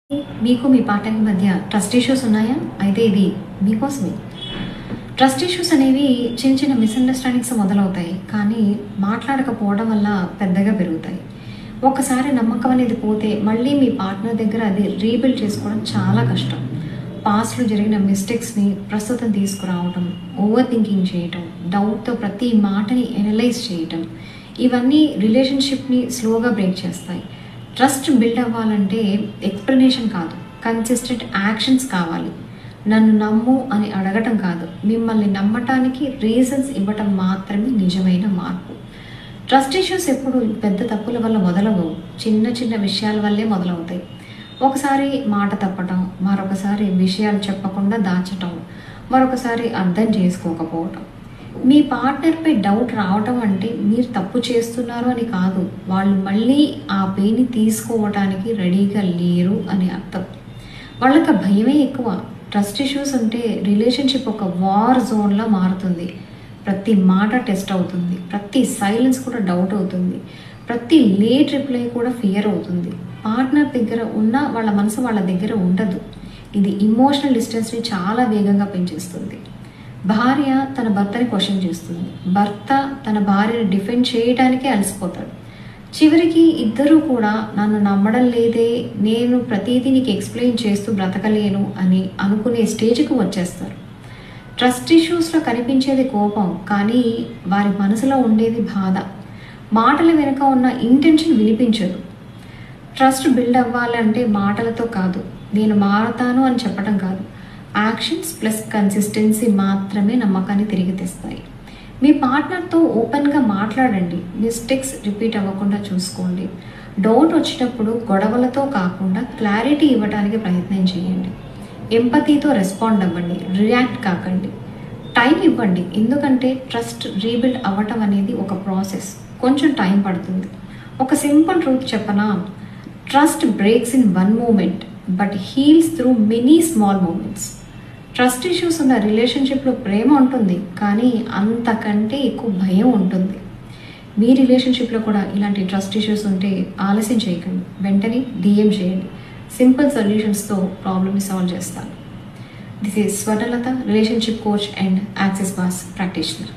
మీకు మీ పార్ట్నర్ మధ్య trust issues ఉన్నాయా? అయితే ఇది మీకోసమే. ట్రస్ట్ ఇష్యూస్ అనేవి చిన్న చిన్న మిస్‌అండర్‌స్టాండింగ్స్ మొదలవుతాయి. కానీ మాట్లాడకపోవడం వల్ల పెద్దగా పెరుగుతాయి. ఒక్కసారి నమ్మకం అనేది పోతే మళ్ళీ మీ పార్ట్నర్ దగ్గర అది రీబిల్డ్ చేసుకోవడం చాలా కష్టం. పాస్ట్‌లో జరిగిన మిస్టేక్స్‌ని ప్రస్తుతం తీసుకురావడం, ఓవర్ థింకింగ్ చేయటం, డౌట్‌తో ప్రతి మాటని అనలైజ్ చేయటం, ఇవన్నీ రిలేషన్‌షిప్‌ని స్లోగా బ్రేక్ చేస్తాయి. ట్రస్ట్ బిల్డ్ అవ్వాలంటే ఎక్స్‌ప్లనేషన్ కాదు, కన్సిస్టెంట్ యాక్షన్స్ కావాలి. నన్ను నమ్ము అని అడగటం కాదు, మిమ్మల్ని నమ్మటానికి రీజన్స్ ఇవ్వటం మాత్రమే నిజమైన మార్పు. ట్రస్ట్ ఇష్యూస్ ఎప్పుడు పెద్ద తప్పుల వల్ల మొదలవవు, చిన్న చిన్న విషయాల వల్లే మొదలవుతాయి. ఒకసారి మాట తప్పటం, మరొకసారి విషయాలు చెప్పకుండా దాచటం, మరొకసారి అర్థం చేసుకోకపోవటం. మీ పార్ట్నర్పై డౌట్ రావటం అంటే మీరు తప్పు చేస్తున్నారు అని కాదు, వాళ్ళు మళ్ళీ ఆ పెయిన్ని తీసుకోవటానికి రెడీగా లేరు అని అర్థం. వాళ్ళకి భయమే ఎక్కువ. ట్రస్ట్ ఇష్యూస్ అంటే రిలేషన్షిప్ ఒక వార్ జోన్లా మారుతుంది. ప్రతి మాట టెస్ట్ అవుతుంది, ప్రతి సైలెన్స్ కూడా డౌట్ అవుతుంది, ప్రతి లేట్ రిప్లై కూడా ఫియర్ అవుతుంది. పార్ట్నర్ దగ్గర ఉన్న వాళ్ళ మనసు వాళ్ళ దగ్గర ఉండదు. ఇది ఇమోషనల్ డిస్టెన్స్ని చాలా వేగంగా పెంచేస్తుంది. భార్య తన భర్తని క్వశ్చన్ చేస్తుంది, భర్త తన భార్యని డిఫెండ్ చేయడానికే అలసిపోతాడు. చివరికి ఇద్దరూ కూడా నన్ను నమ్మడం లేదే, నేను ప్రతిదీ నీకు ఎక్స్ప్లెయిన్ చేస్తూ బ్రతకలేను అని అనుకునే స్టేజ్కి వచ్చేస్తారు. ట్రస్ట్ ఇష్యూస్లో కనిపించేది కోపం, కానీ వారి మనసులో ఉండేది బాధ. మాటల వెనుక ఉన్న ఇంటెన్షన్ వినిపించదు. ట్రస్ట్ బిల్డ్ అవ్వాలంటే మాటలతో కాదు, నేను మారతాను అని చెప్పడం కాదు, యాక్షన్స్ ప్లస్ కన్సిస్టెన్సీ మాత్రమే నమ్మకాన్ని తిరిగి తెస్తాయి. మీ పార్ట్నర్తో ఓపెన్గా మాట్లాడండి, మిస్టేక్స్ రిపీట్ అవ్వకుండా చూసుకోండి. డౌట్ వచ్చినప్పుడు గొడవలతో కాకుండా క్లారిటీ ఇవ్వడానికి ప్రయత్నం చేయండి. ఎంపతీతో రెస్పాండ్ అవ్వండి, రియాక్ట్ కాకండి. టైం ఇవ్వండి, ఎందుకంటే ట్రస్ట్ రీబిల్డ్ అవ్వటం అనేది ఒక ప్రాసెస్, కొంచెం టైం పడుతుంది. ఒక సింపుల్ ట్రూత్ చెప్పనా, trust breaks in one moment but heals through many small moments. Trust issues ఉన్న రిలేషన్షిప్లో ప్రేమ ఉంటుంది, కానీ అంతకంటే ఎక్కువ భయం ఉంటుంది. మీ రిలేషన్షిప్లో కూడా ఇలాంటి ట్రస్ట్ ఇష్యూస్ ఉంటే ఆలస్యం చేయకండి, వెంటనే DM చేయండి. సింపుల్ సొల్యూషన్స్తో ప్రాబ్లమ్ని సాల్వ్ చేస్తాను. This is Swarnalatha, relationship coach and access boss practitioner.